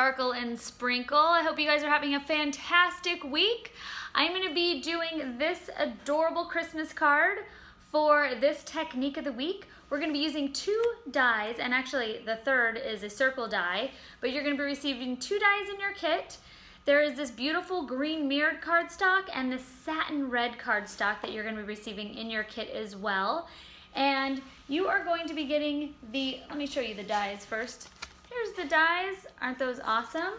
Sparkle and Sprinkle. I hope you guys are having a fantastic week. I'm going to be doing this adorable Christmas card for this technique of the week. We're going to be using 2 dies, and actually the third is a circle die, but you're going to be receiving 2 dies in your kit. There is this beautiful green mirrored cardstock and this satin red cardstock that you're going to be receiving in your kit as well. And you are going to be getting the, let me show you the dies first. Here's the dies, aren't those awesome?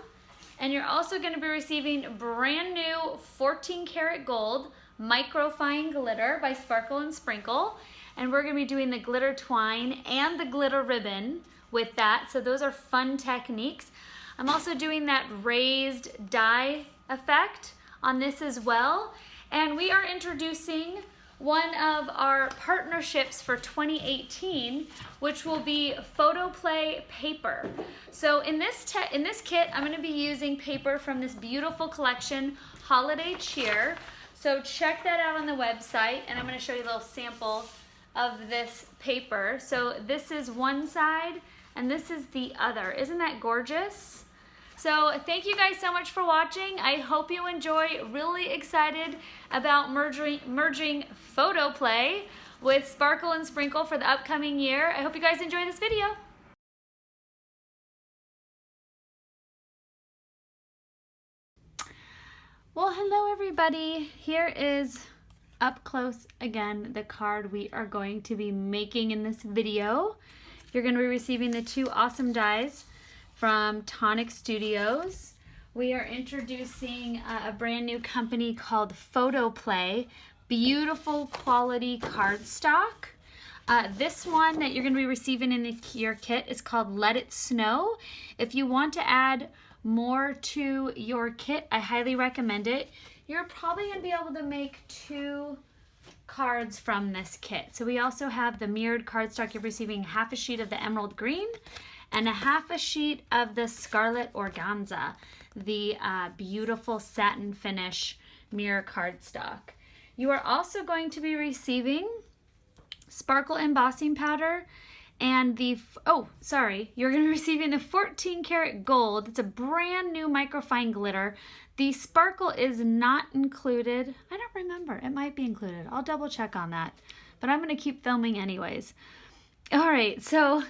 And you're also going to be receiving brand new 14 karat gold microfine glitter by Sparkle and Sprinkle. And we're going to be doing the glitter twine and the glitter ribbon with that. So those are fun techniques. I'm also doing that raised die effect on this as well. And we are introducing one of our partnerships for 2018, which will be Photo Play paper. So in this kit, I'm going to be using paper from this beautiful collection, Holiday Cheer. So check that out on the website, and I'm going to show you a little sample of this paper. So this is one side, and this is the other. Isn't that gorgeous? So thank you guys so much for watching. I hope you enjoy. Really excited about merging Photo Play with Sparkle and Sprinkle for the upcoming year. I hope you guys enjoy this video. Well, hello everybody. Here is up close again the card we are going to be making in this video. You're going to be receiving the 2 awesome dies from Tonic Studios. We are introducing a brand new company called Photo Play. Beautiful quality cardstock. This one that you're going to be receiving in your kit is called Let It Snow. If you want to add more to your kit, I highly recommend it. You're probably going to be able to make 2 cards from this kit. So we also have the mirrored cardstock. You're receiving half a sheet of the emerald green and a half a sheet of the Scarlet Organza, the beautiful satin finish mirror cardstock. You are also going to be receiving Sparkle embossing powder and the, you're going to be receiving the 14 karat gold. It's a brand new microfine glitter. The Sparkle is not included. I don't remember. It might be included. I'll double check on that, but I'm going to keep filming anyways. All right, so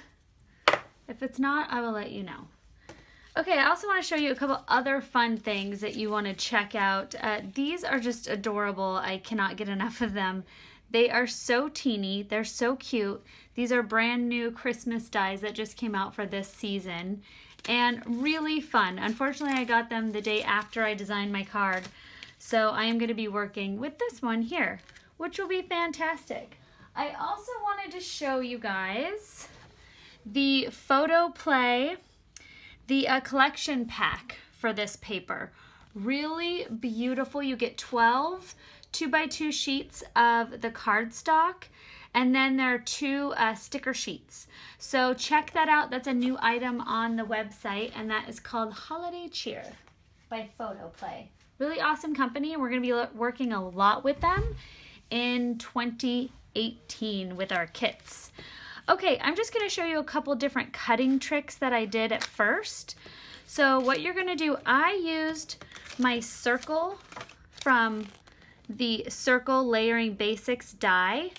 if it's not, I will let you know. Okay, I also want to show you a couple other fun things that you want to check out. These are just adorable. I cannot get enough of them. They are so teeny. They're so cute. These are brand new Christmas dies that just came out for this season and really fun. Unfortunately, I got them the day after I designed my card, so I am going to be working with this one here, which will be fantastic. I also wanted to show you guys the Photo Play, the collection pack for this paper. Really beautiful. You get 12 2x2 sheets of the cardstock, and then there are 2 sticker sheets. So check that out. That's a new item on the website, and that is called Holiday Cheer by Photo Play. Really awesome company, and we're going to be working a lot with them in 2018 with our kits. Okay, I'm just going to show you a couple different cutting tricks that I did at first. So what you're going to do, I used my circle from the Circle Layering Basics die,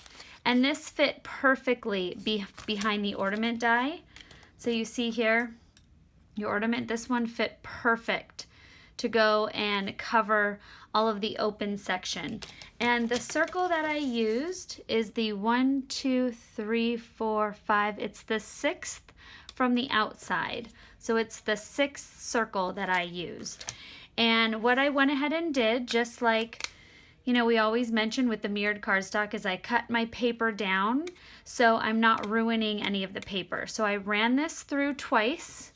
and this fit perfectly behind the ornament die. So you see here, your ornament, this one fit perfect to go and cover all of the open section. And the circle that I used is the 1, 2, 3, 4, 5. It's the 6th from the outside. So it's the 6th circle that I used. And what I went ahead and did, just like, you know, we always mention with the mirrored cardstock, is I cut my paper down so I'm not ruining any of the paper. So I ran this through twice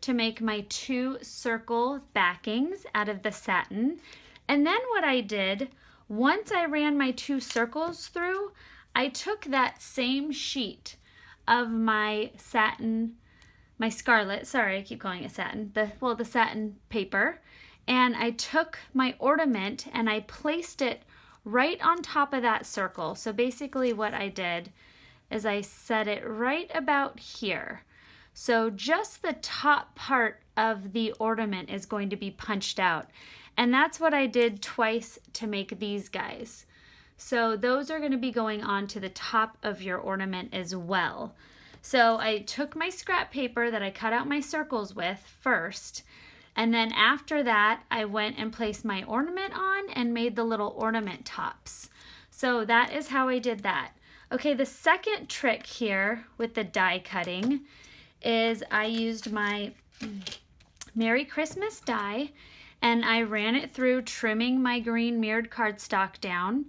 to make my 2 circle backings out of the satin. And then what I did, once I ran my 2 circles through, I took that same sheet of my satin, my Scarlet, sorry, I keep calling it satin, the satin paper, and I took my ornament and I placed it right on top of that circle. So basically what I did is I set it right about here. So just the top part of the ornament is going to be punched out. And that's what I did twice to make these guys. So those are going to be going on to the top of your ornament as well. So I took my scrap paper that I cut out my circles with first, and then after that I went and placed my ornament on and made the little ornament tops. So that is how I did that. Okay, the second trick here with the die cutting is I used my Merry Christmas die and I ran it through trimming my green mirrored cardstock down,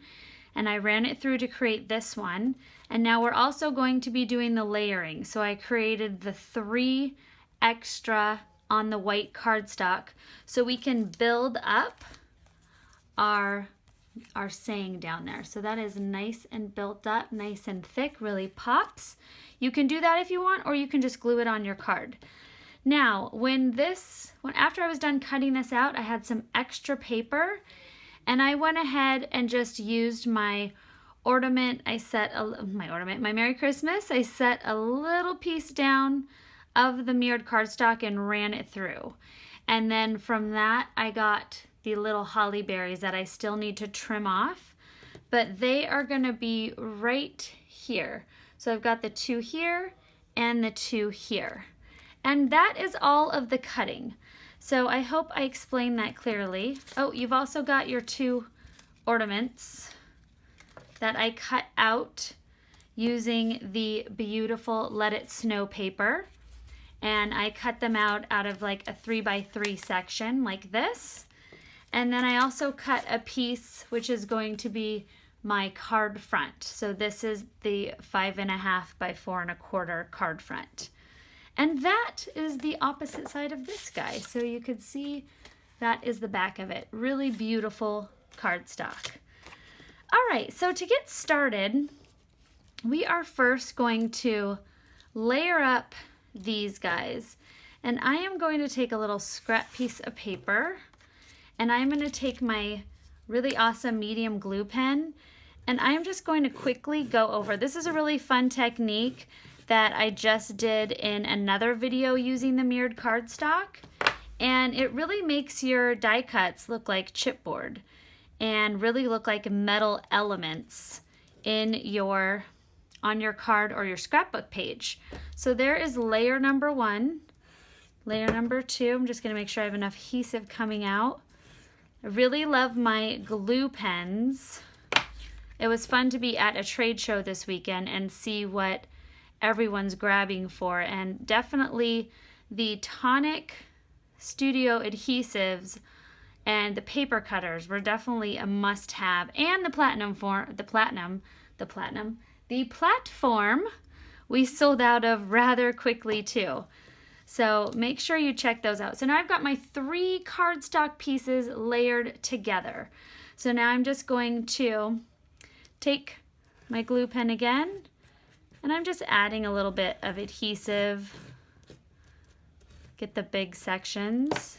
and I ran it through to create this one. And now we're also going to be doing the layering. So I created the 3 extra on the white cardstock so we can build up our saying down there. So that is nice and built up, nice and thick, really pops. You can do that if you want, or you can just glue it on your card. Now, after I was done cutting this out, I had some extra paper, and I went ahead and just used my ornament. My Merry Christmas. I set a little piece down of the mirrored cardstock and ran it through. And then from that, I got the little holly berries that I still need to trim off, but they are going to be right here. So I've got the 2 here and the 2 here. And that is all of the cutting. So I hope I explained that clearly. Oh, you've also got your 2 ornaments that I cut out using the beautiful Let It Snow paper. And I cut them out of like a 3x3 section like this. And then I also cut a piece which is going to be my card front. So this is the 5.5 by 4.25 card front. And that is the opposite side of this guy. So you could see that is the back of it. Really beautiful cardstock. All right, so to get started, we are first going to layer up these guys. And I am going to take a little scrap piece of paper, and I'm going to take my really awesome medium glue pen, and I'm just going to quickly go over. This is a really fun technique that I just did in another video using the mirrored cardstock, and it really makes your die cuts look like chipboard and really look like metal elements on your card or your scrapbook page. So there is layer number 1. Layer number 2, I'm just going to make sure I have enough adhesive coming out. I really love my glue pens. It was fun to be at a trade show this weekend and see what everyone's grabbing for, and definitely the Tonic Studio adhesives and the paper cutters were definitely a must-have, and the platform we sold out of rather quickly too. So make sure you check those out. So now I've got my 3 cardstock pieces layered together. So now I'm just going to take my glue pen again, and I'm just adding a little bit of adhesive. Get the big sections.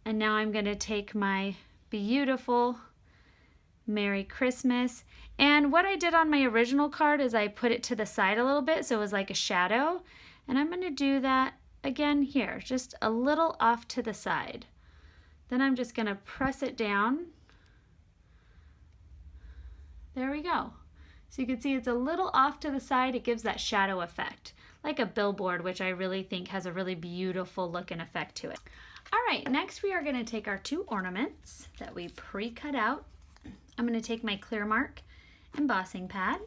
And now I'm going to take my beautiful Merry Christmas. And what I did on my original card is I put it to the side a little bit so it was like a shadow. And I'm going to do that again here, just a little off to the side. Then I'm just going to press it down. There we go. So you can see it's a little off to the side. It gives that shadow effect, like a billboard, which I really think has a really beautiful look and effect to it. All right, next we are going to take our 2 ornaments that we pre-cut out. I'm going to take my clear mark embossing pad,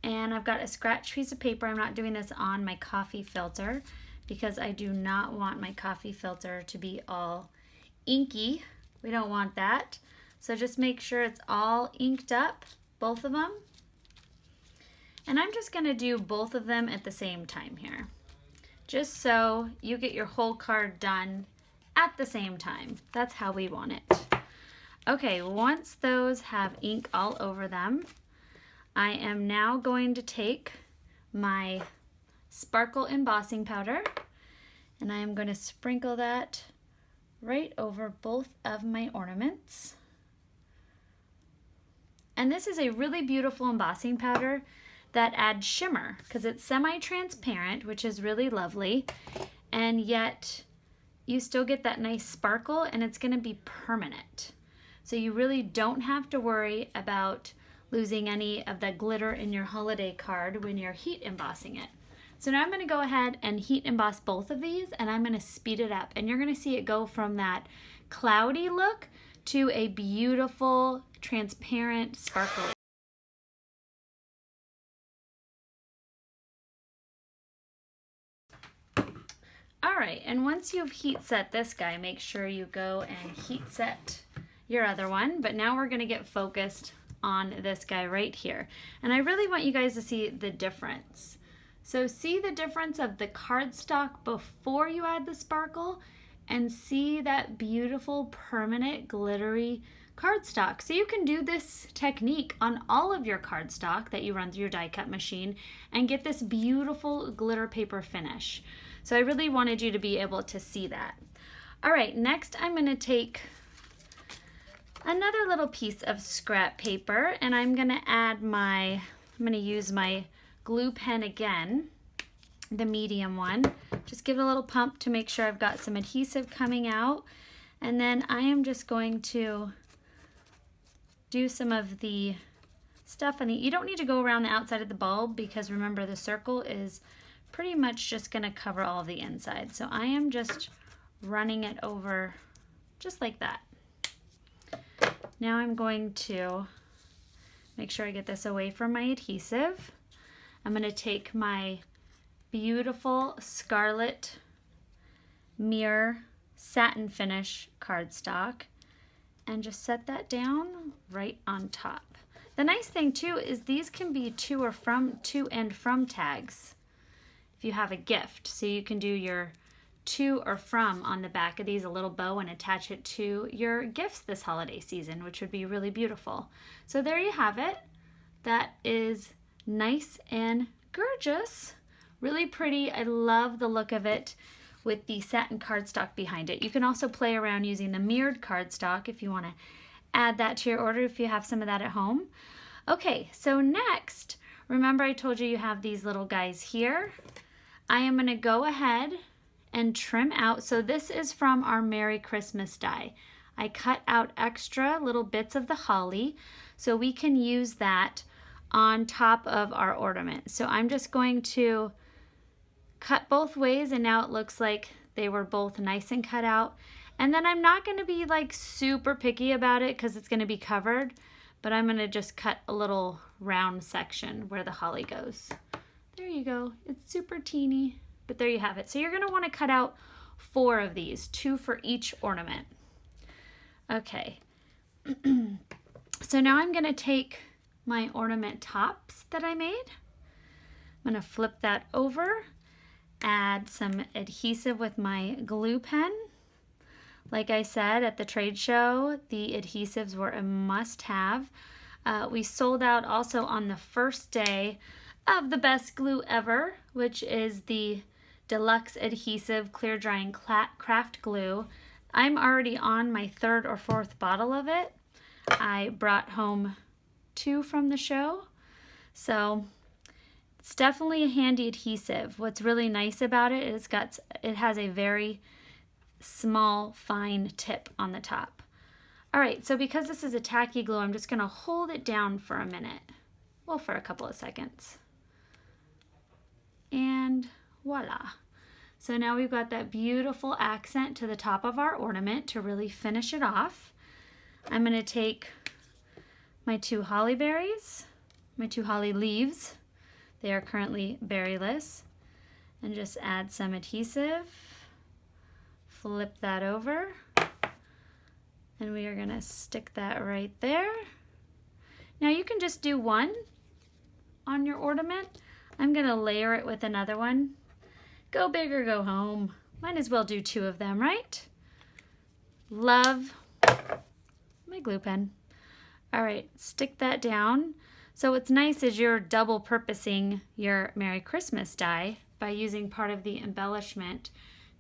and I've got a scratch piece of paper. I'm not doing this on my coffee filter because I do not want my coffee filter to be all inky. We don't want that. So just make sure it's all inked up, both of them. And I'm just going to do both of them at the same time here, just so you get your whole card done at the same time. That's how we want it. Okay, once those have ink all over them, I am now going to take my sparkle embossing powder, and I am going to sprinkle that right over both of my ornaments. And this is a really beautiful embossing powder that adds shimmer because it's semi-transparent, which is really lovely. and yet you still get that nice sparkle, and it's going to be permanent. So you really don't have to worry about losing any of the glitter in your holiday card when you're heat embossing it. So now I'm going to go ahead and heat emboss both of these, and I'm going to speed it up, and you're going to see it go from that cloudy look to a beautiful, transparent, sparkly. All right, and once you've heat set this guy, make sure you go and heat set your other one. But now we're gonna get focused on this guy right here. And I really want you guys to see the difference. So see the difference of the cardstock before you add the sparkle, and see that beautiful permanent glittery cardstock. So you can do this technique on all of your cardstock that you run through your die cut machine and get this beautiful glitter paper finish. So I really wanted you to be able to see that. All right, next I'm going to take another little piece of scrap paper, and I'm going to use my glue pen again, the medium one. Just give it a little pump to make sure I've got some adhesive coming out. And then I am just going to do some of the stuff on the, you don't need to go around the outside of the bulb, because remember the circle is pretty much just going to cover all of the inside. So I am just running it over just like that. Now I'm going to make sure I get this away from my adhesive. I'm going to take my beautiful Scarlet mirror satin finish cardstock and just set that down right on top. The nice thing too is these can be to and from tags if you have a gift. So you can do your to or from on the back of these, a little bow, and attach it to your gifts this holiday season, which would be really beautiful. So there you have it. That is nice and gorgeous, really pretty. I love the look of it with the satin cardstock behind it. You can also play around using the mirrored cardstock if you want to add that to your order, if you have some of that at home. Okay, so next, remember I told you you have these little guys here. I am going to go ahead and trim out. So this is from our Merry Christmas die. I cut out extra little bits of the holly so we can use that on top of our ornament. So I'm just going to cut both ways, and now it looks like they were both nice and cut out. And then I'm not going to be like super picky about it because it's going to be covered, but I'm going to just cut a little round section where the holly goes. There you go. It's super teeny, but there you have it. So you're going to want to cut out 4 of these, 2 for each ornament. Okay. So now I'm going to take my ornament tops that I made. I'm going to flip that over, add some adhesive with my glue pen. Like I said at the trade show, the adhesives were a must-have. We sold out also on the first day of the best glue ever, which is the Deluxe Adhesive Clear Drying Craft Glue. I'm already on my 3rd or 4th bottle of it. I brought home 2 from the show. So it's definitely a handy adhesive. What's really nice about it is it has a very small, fine tip on the top. All right, so because this is a tacky glue, I'm just gonna hold it down for a minute. Well, for a couple of seconds. And voila. So now we've got that beautiful accent to the top of our ornament to really finish it off. I'm gonna take my 2 holly berries, my 2 holly leaves. They are currently berryless. And just add some adhesive. Flip that over. And we are gonna stick that right there. Now you can just do 1 on your ornament. I'm gonna layer it with another one. Go big or go home. Might as well do 2 of them, right? Love my glue pen. All right, stick that down. So what's nice is you're double purposing your Merry Christmas die by using part of the embellishment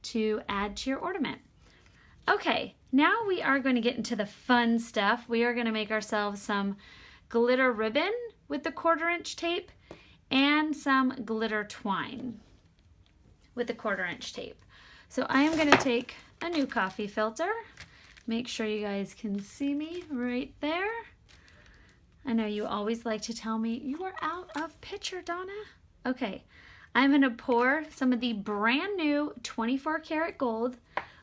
to add to your ornament. Okay, now we are going to get into the fun stuff. We are going to make ourselves some glitter ribbon with the 1/4" tape and some glitter twine with the 1/4" tape. So I am going to take a new coffee filter. Make sure you guys can see me right there. I know you always like to tell me, you are out of picture, Donna. Okay, I'm going to pour some of the brand new 24 karat gold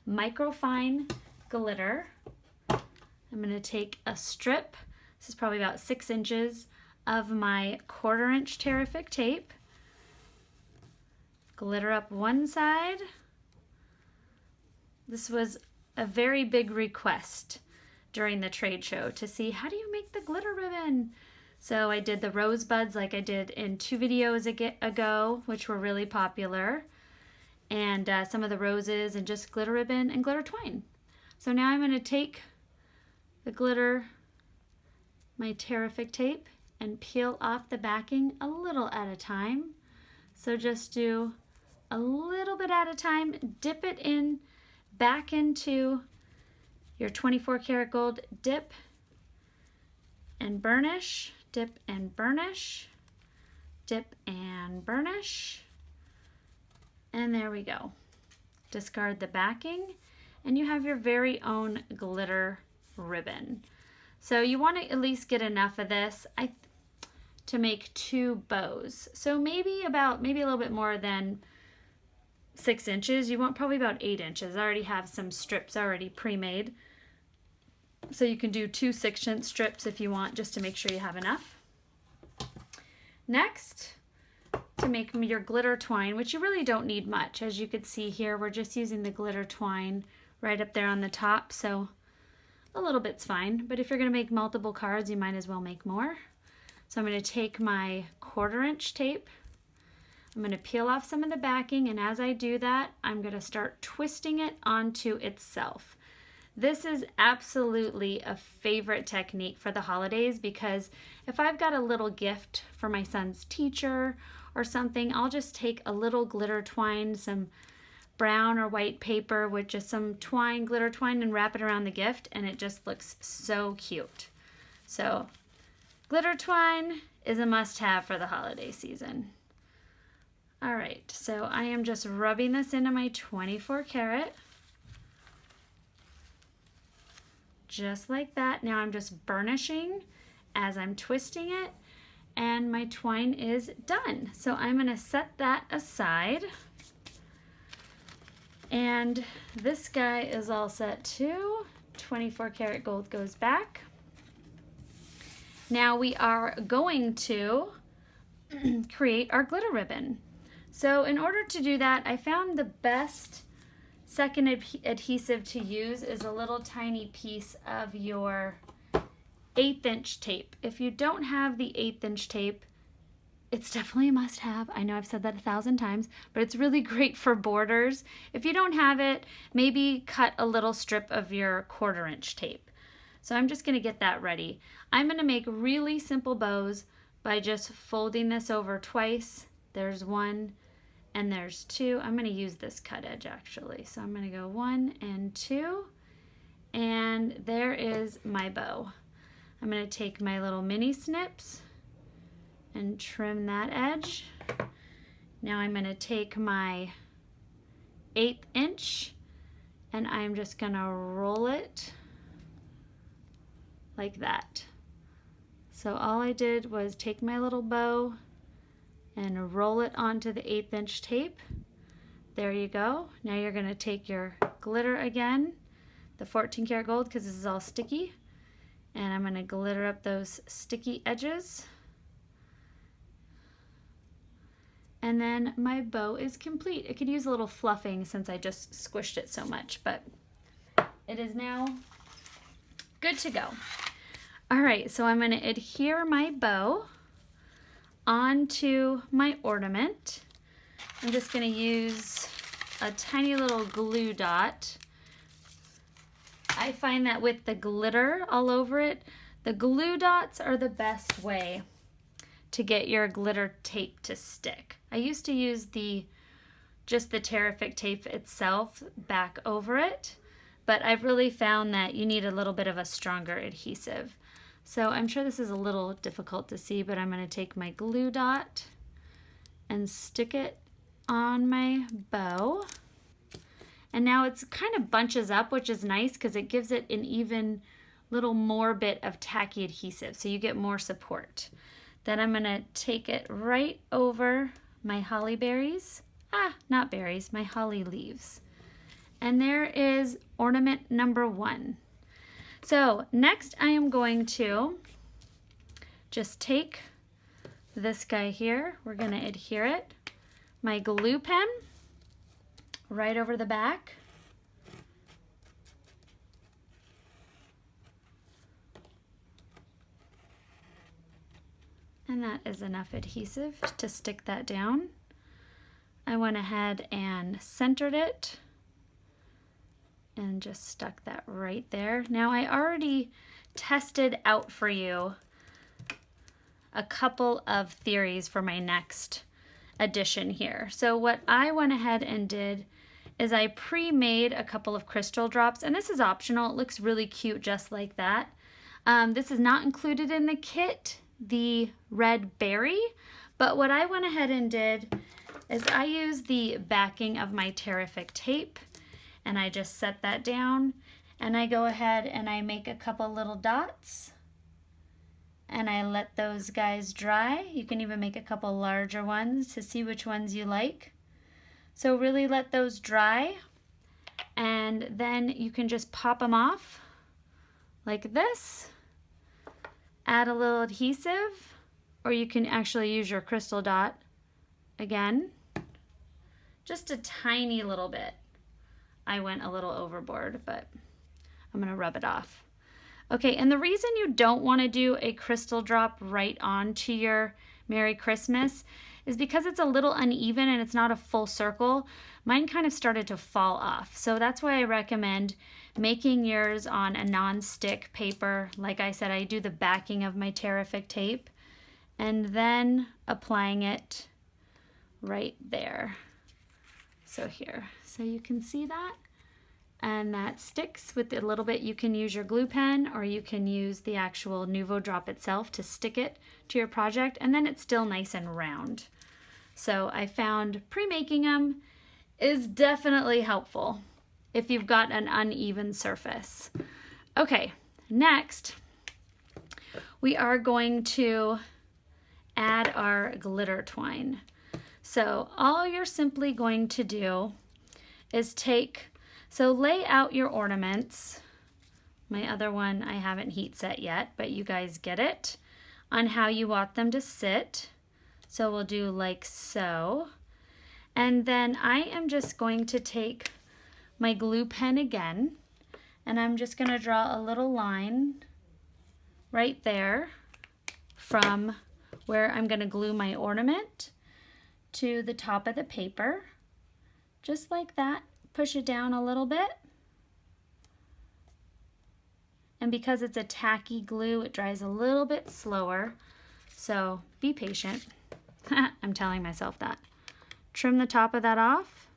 microfine glitter. I'm going to take a strip, this is probably about 6 inches, of my 1/4 inch Tear-ific tape. Glitter up one side. This was a very big request during the trade show to see, how do you make the glitter ribbon? So I did the rosebuds like I did in 2 videos ago, which were really popular, and some of the roses, and just glitter ribbon and glitter twine. So now I'm going to take the glitter, my Tear-ific tape, and peel off the backing a little at a time. So just do a little bit at a time, dip it in back into your 24 karat gold, dip and burnish, dip and burnish, dip and burnish, and there we go. Discard the backing and you have your very own glitter ribbon. So you want to at least get enough of this to make 2 bows. So maybe a little bit more than 6 inches. You want probably about 8 inches. I already have some strips already pre-made. So you can do 2 6-inch strips if you want, just to make sure you have enough. Next, to make your glitter twine, which you really don't need much. As you can see here, we're just using the glitter twine right up there on the top, so a little bit's fine. But if you're going to make multiple cards, you might as well make more. So I'm going to take my 1/4 inch tape. I'm going to peel off some of the backing, and as I do that, I'm going to start twisting it onto itself. This is absolutely a favorite technique for the holidays, because if I've got a little gift for my son's teacher or something, I'll just take a little glitter twine, some brown or white paper with just some twine, glitter twine, and wrap it around the gift, and it just looks so cute. So glitter twine is a must-have for the holiday season. All right, so I am just rubbing this into my 24 karat. Just like that. Now I'm just burnishing as I'm twisting it, and my twine is done. So I'm going to set that aside. And this guy is all set too. 24 karat gold goes back. Now we are going to create our glitter ribbon. So in order to do that, I found the best second adhesive to use is a little tiny piece of your 1/8 inch tape. If you don't have the 1/8 inch tape, it's definitely a must-have. I know I've said that 1,000 times, but it's really great for borders. If you don't have it, maybe cut a little strip of your 1/4 inch tape. So I'm just going to get that ready. I'm going to make really simple bows by just folding this over twice. There's 1 and there's 2. I'm going to use this cut edge actually. So I'm going to go 1 and 2, and there is my bow. I'm going to take my little mini snips and trim that edge. Now I'm going to take my 1/8 inch and I'm just going to roll it like that. So all I did was take my little bow and roll it onto the 1/8 inch tape. There you go. Now you're going to take your glitter again, the 14 karat gold, because this is all sticky, and I'm going to glitter up those sticky edges. And then my bow is complete. It could use a little fluffing since I just squished it so much, but it is now good to go. All right, so I'm going to adhere my bow onto my ornament. I'm just going to use a tiny little glue dot. I find that with the glitter all over it, the glue dots are the best way to get your glitter tape to stick. I used to use just the Tear-ific tape itself back over it, but I've really found that you need a little bit of a stronger adhesive. So I'm sure this is a little difficult to see, but I'm going to take my glue dot and stick it on my bow. And now it's kind of bunches up, which is nice because it gives it an even little more bit of tacky adhesive, so you get more support. Then I'm gonna take it right over my holly berries. Not berries, my holly leaves. And there is ornament number 1. So next I am going to just take this guy here. We're gonna adhere it. My glue pen right over the back. And that is enough adhesive to stick that down. I went ahead and centered it and just stuck that right there. Now I already tested out for you a couple of theories for my next edition here. So what I went ahead and did is I pre-made a couple of crystal drops, and this is optional. It looks really cute just like that. This is not included in the kit, the red berry, but what I went ahead and did is I used the backing of my Tear-ific tape, and I just set that down, and I go ahead and I make a couple little dots, and I let those guys dry. You can even make a couple larger ones to see which ones you like. So really let those dry, and then you can just pop them off like this. Add a little adhesive, or you can actually use your crystal dot again, just a tiny little bit. I went a little overboard, but I'm gonna rub it off. Okay, and the reason you don't wanna do a crystal drop right onto your Merry Christmas is because it's a little uneven and it's not a full circle. Mine kind of started to fall off. So that's why I recommend making yours on a non-stick paper. Like I said, I do the backing of my Tear-ific tape and then applying it right there. So here, so you can see that. And that sticks with a little bit. You can use your glue pen, or you can use the actual Nuvo drop itself to stick it to your project, and then it's still nice and round. So I found pre-making them is definitely helpful if you've got an uneven surface. Okay, next we are going to add our glitter twine. So all you're simply going to do is lay out your ornaments. My other one I haven't heat set yet, but you guys get it, on how you want them to sit. So we'll do like so. And then I am just going to take my glue pen again, and I'm just gonna draw a little line right there from where I'm gonna glue my ornament to the top of the paper, just like that. Push it down a little bit. And because it's a tacky glue, it dries a little bit slower. So be patient. I'm telling myself that. Trim the top of that off.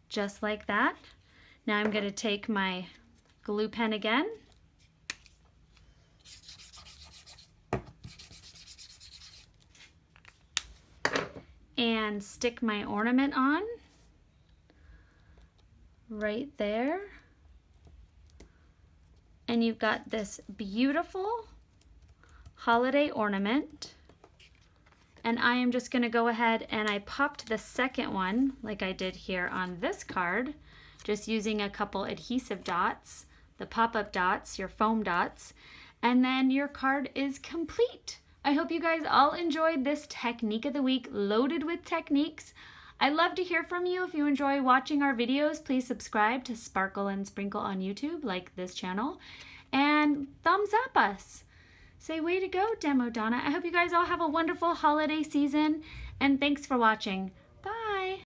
Just like that. Now I'm going to take my glue pen again. And stick my ornament on right there. And you've got this beautiful holiday ornament. And I am just gonna go ahead and I popped the second one like I did here on this card, just using a couple adhesive dots, the pop-up dots, your foam dots, and then your card is complete. I hope you guys all enjoyed this technique of the week loaded with techniques. I'd love to hear from you. If you enjoy watching our videos, please subscribe to Sparkle and Sprinkle on YouTube, like this channel, and thumbs up us. Say way to go, Demo Donna. I hope you guys all have a wonderful holiday season, and thanks for watching. Bye.